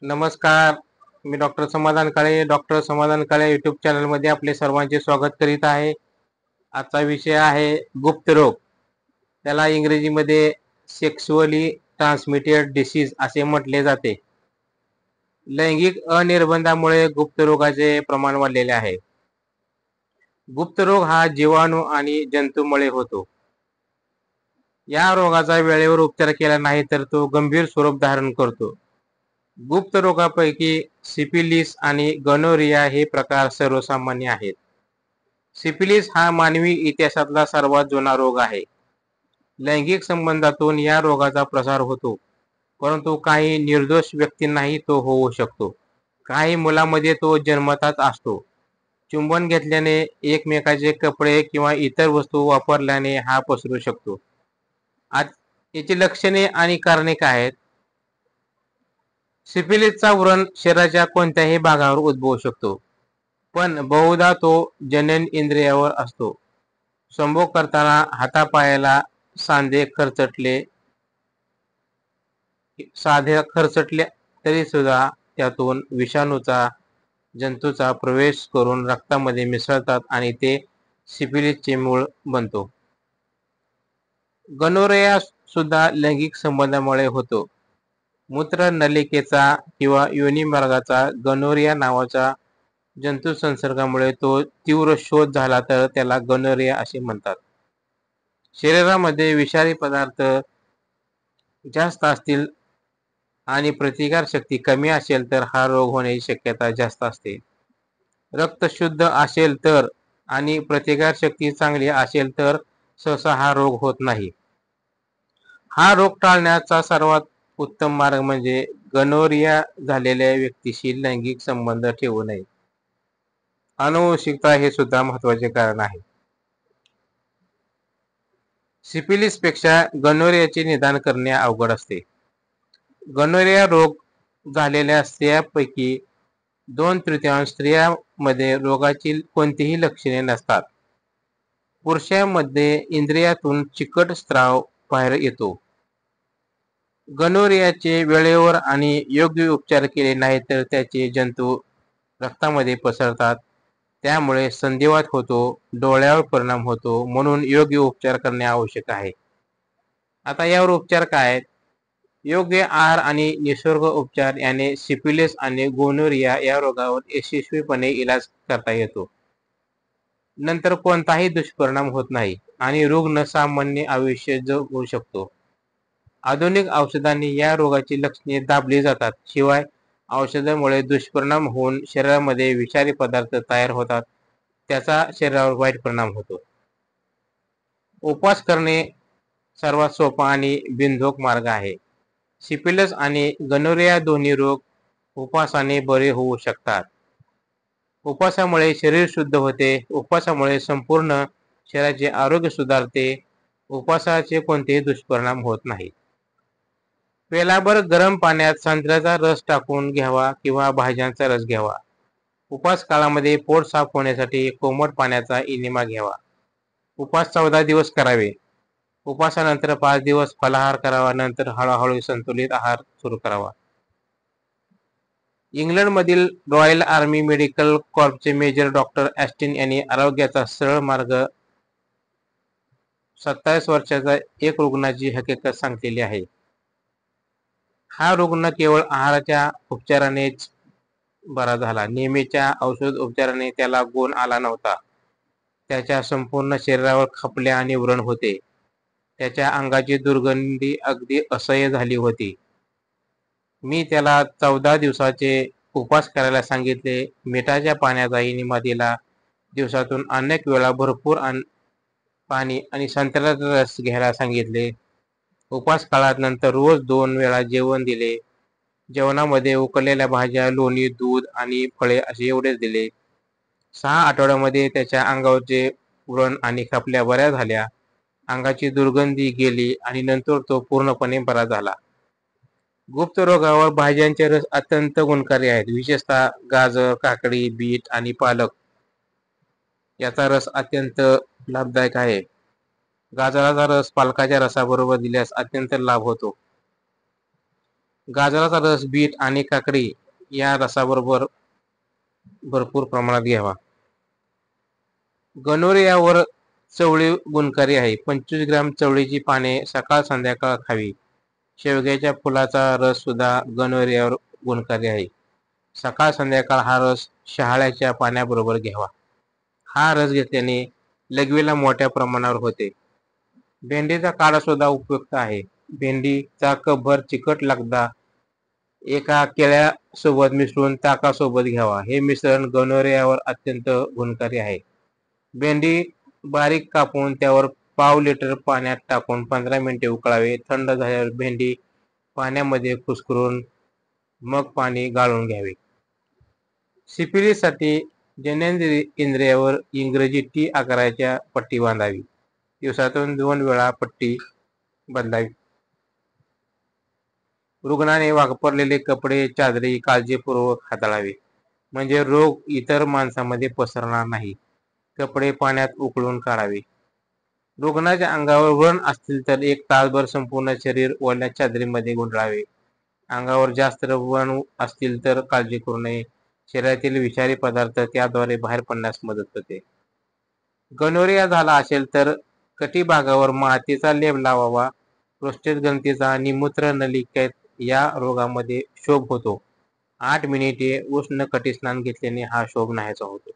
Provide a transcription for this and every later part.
नमस्कार. मी डॉक्टर समाधान काळे. डॉक्टर समाधान काळे यूट्यूब चॅनलमध्ये आपले सर्वांचे स्वागत करीत आहे. आजचा विषय आहे गुप्त रोग. त्याला इंग्रजीमध्ये सेक्सुअली ट्रान्समिटेड डिसीज असे म्हटले जाते. लैंगिक अनिर्बंधामुळे गुप्त रोगाचे प्रमाण वाढलेले आहे. गुप्त रोग हा जीवाणू आणि जंतूमुळे होतो. या रोगाचा वेळेवर उपचार केला नाही तर तो गंभीर स्वरूप धारण करतो. गुप्त रोगापैकी सिफिलिस आणि गनोरिया हे प्रकार सर्वसामान्य आहेत. सिफिलिस हा मानवी इतिहासातला सर्वात जुना रोग आहे. लैंगिक संबंधातून या रोगाचा प्रसार होतो, परंतु काही निर्दोष व्यक्तींनाही तो होऊ शकतो. काही मुलांमध्ये तो जन्मताच असतो. चुंबन घेतल्याने, एकमेकाचे कपडे किंवा इतर वस्तू वापरल्याने हा पसरू शकतो. याची लक्षणे आणि कारणे काय आहेत? सिफिलिसचा व्रण शरीराच्या कोणत्याही भागावर उद्भवू शकतो, पण बहुधा तो जनन इंद्रियावर असतो. संभोग करताना हातापायाला सांधे खरचटले तरी सुद्धा त्यातून विषाणूचा जंतूचा प्रवेश करून रक्तामध्ये मिसळतात आणि ते सिफिलिसचे मूळ बनतो. गनोरिया सुद्धा लैंगिक संबंधामुळे होतो. मूत्रनलिकेचा किंवा योनिमार्गाचा गनोरिया नावाच्या जंतू संसर्गामुळे तो तीव्र शोथ झाला तर त्याला गनोरिया असे म्हणतात. शरीरामध्ये विषारी पदार्थ जास्त असतील आणि प्रतिकारशक्ती कमी असेल तर हा रोग होण्याची शक्यता जास्त असते. रक्त शुद्ध असेल तर आणि प्रतिकारशक्ती चांगली असेल तर सहसा हा रोग होत नाही. हा रोग टाळण्याचा सर्वात उत्तम मार्ग म्हणजे गनोरिया झालेल्या व्यक्तीशी लैंगिक संबंध ठेवू नये. आनुवंशिकता हे सुद्धा महत्त्वाचे कारण आहे. सिफिलिसपेक्षा गनोरियाचे निदान करणे अवघड असते. गनोरिया रोग झालेल्या स्त्रियांपैकी 2/3 स्त्रियांमध्ये रोगाची कोणतीही लक्षणे नसतात. पुरुषांमध्ये इंद्रियातून चिकट स्राव बाहेर येतो. गनोरियाचे वेळेवर आणि योग्य उपचार केले नाही तर त्याचे जंतू रक्तामध्ये पसरतात. त्यामुळे संधिवात होतो, डोळ्यावर परिणाम होतो, म्हणून योग्य उपचार करणे आवश्यक आहे. आता यावर उपचार काय आहेत? योग्य आहार आणि निसर्ग उपचार याने सिफिलिस आणि गोनोरिया या रोगावर यशस्वीपणे इलाज करता येतो. नंतर कोणताही दुष्परिणाम होत नाही आणि रुग्ण सामान्य आयुष्य जगू शकतो. आधुनिक औषधांनी या रोगाची लक्षणे दाबली जातात. शिवाय औषधामुळे दुष्परिणाम होऊन शरीरामध्ये विषारी पदार्थ तयार होतात, त्याचा शरीरावर वाईट परिणाम होतो. उपवास करणे सर्वात सोपा आणि बिनधोक मार्ग आहे. सिफिलिस आणि गनोरिया दोन्ही रोग उपवासाने बरे होऊ शकतात. उपवासामुळे शरीर शुद्ध होते. उपवासामुळे संपूर्ण शरीराचे आरोग्य सुधारते. उपवासाचे कोणतेही दुष्परिणाम होत नाहीत. पेलाभर गरम पाण्यात संत्र्याचा रस टाकून घ्यावा किंवा भाज्यांचा रस घ्यावा. उपवास काळामध्ये पोट साफ होण्यासाठी कोमट पाण्याचा इनिमा घ्यावा. उपवास 14 दिवस करावे. उपवासानंतर 5 दिवस फलाहार करावा. नंतर हळूहळू संतुलित आहार सुरू करावा. इंग्लंडमधील रॉयल आर्मी मेडिकल कॉर्प्सचे मेजर डॉक्टर ॲस्टिन यांनी आरोग्याचा सरळ मार्ग 27 वर्षाचा एक रुग्णाची हकीकत सांगितलेली आहे. हा रुग्ण केवळ आहाराच्या उपचारानेच बरा झाला. नेहमीच्या औषध उपचाराने त्याला गुण आला नव्हता. त्याच्या संपूर्ण शरीरावर खपल्या आणि व्रण होते. त्याच्या अंगाची दुर्गंधी अगदी असह्य झाली होती. मी त्याला 14 दिवसाचे उपवास करायला सांगितले. मिठाच्या पाण्याचा इनिमा दिला. दिवसातून अनेक वेळा भरपूर पाणी आणि संत्र्याचा रस घ्यायला सांगितले. उपवास काळात नंतर रोज 2 वेळा जेवण दिले. जेवणामध्ये उकडलेल्या भाज्या, लोणी, दूध आणि फळे असे एवढेच दिले. 6 आठवड्यामध्ये त्याच्या अंगावरचे व्रण आणि खपल्या बऱ्या झाल्या. अंगाची दुर्गंधी गेली आणि नंतर तो पूर्णपणे बरा झाला. गुप्त रोगावर भाज्यांचे रस अत्यंत गुणकारी आहेत. विशेषतः गाजर, काकडी, बीट आणि पालक याचा रस अत्यंत लाभदायक आहे. गाजराचा रस पालकाच्या रसाबरोबर दिल्यास अत्यंत लाभ होतो. गाजराचा रस, बीट आणि काकडी या रसाबरोबर भरपूर प्रमाणात घ्यावा. गनोरियावर चवळी गुणकारी आहे. 25 ग्रॅम चवळीची पाने सकाळ संध्याकाळ खावी. शेवग्याच्या फुलाचा रस सुद्धा गनोरियावर गुणकारी आहे. सकाळ संध्याकाळ हा रस शहाळ्याच्या पाण्याबरोबर घ्यावा. हा रस घेतल्याने लघवीला मोठ्या प्रमाणावर होते. भेंडीचा काढा सुद्धा उपयुक्त आहे. भेंडीचा कपभर चिकट लगदा एका केळ्यासोबत मिसळून ताकासोबत घ्यावा. हे मिश्रण गनोरियावर अत्यंत गुणकारी आहे. भेंडी बारीक कापून त्यावर पाव लिटर पाण्यात टाकून 15 मिनिटे उकळावे. थंड झाल्यावर भेंडी पाण्यामध्ये कुस्करून मग पाणी गाळून घ्यावे. सिफिलीससाठी जननेंद्रियावर इंग्रजी टी आकाराच्या पट्टी बांधावी. दिवसातून 2 वेळा पट्टी बदलावी. रुग्णाने वापरलेले कपडे, चादरी काळजीपूर्वक हाताळावे, म्हणजे रोग इतर माणसांमध्ये पसरणार नाही. कपडे पाण्यात उकळून काढावे. रुग्णाच्या अंगावर व्रण असतील तर 1 तासभर संपूर्ण शरीर ओल्या चादरीमध्ये गुंडाळावे. अंगावर जास्त व्रण असतील तर काळजी करू नये. शरीरातील विषारी पदार्थ त्याद्वारे बाहेर पडण्यास मदत होते. गनोरिया झाला असेल तर कटिभागावर मातीचा लेप लावावा. प्रोस्टेट ग्रंथीचा आणि मूत्रनलिकेत या रोगामध्ये शोभ होतो. 8 मिनिटे उष्ण कटिस्नान घेतल्याने हा शोभ नाहीसा होतो.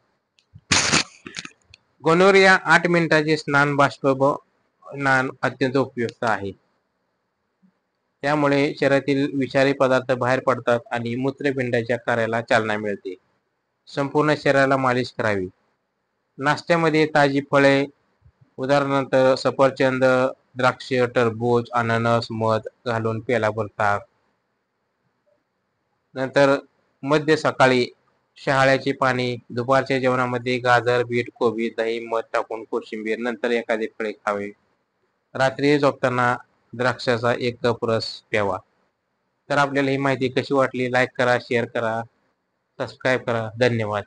गनोरिया 8 मिनिटाचे स्नान बाष्पस्नान अत्यंत उपयुक्त आहे. त्यामुळे शरीरातील विषारी पदार्थ बाहेर पडतात आणि मूत्रपिंडाच्या कार्याला चालना मिळते. संपूर्ण शरीराला मालिश करावी. नाश्त्यामध्ये ताजी फळे उदाहरणार्थ सफरचंद, द्राक्ष, टरबूज, अननस, मध घालून पेलाभर ताक. नंतर मध्य सकाळी शहाळ्याची पाने. दुपारच्या जेवणामध्ये गाजर, बीट, कोबी, दही, मध टाकून कोशिंबीर. नंतर एखादे फळे खावे. रात्री झोपताना द्राक्षाचा 1 कप रस प्यावा. तर आपल्याला ही माहिती कशी वाटली? लाईक करा, शेअर करा, सबस्क्राईब करा. धन्यवाद.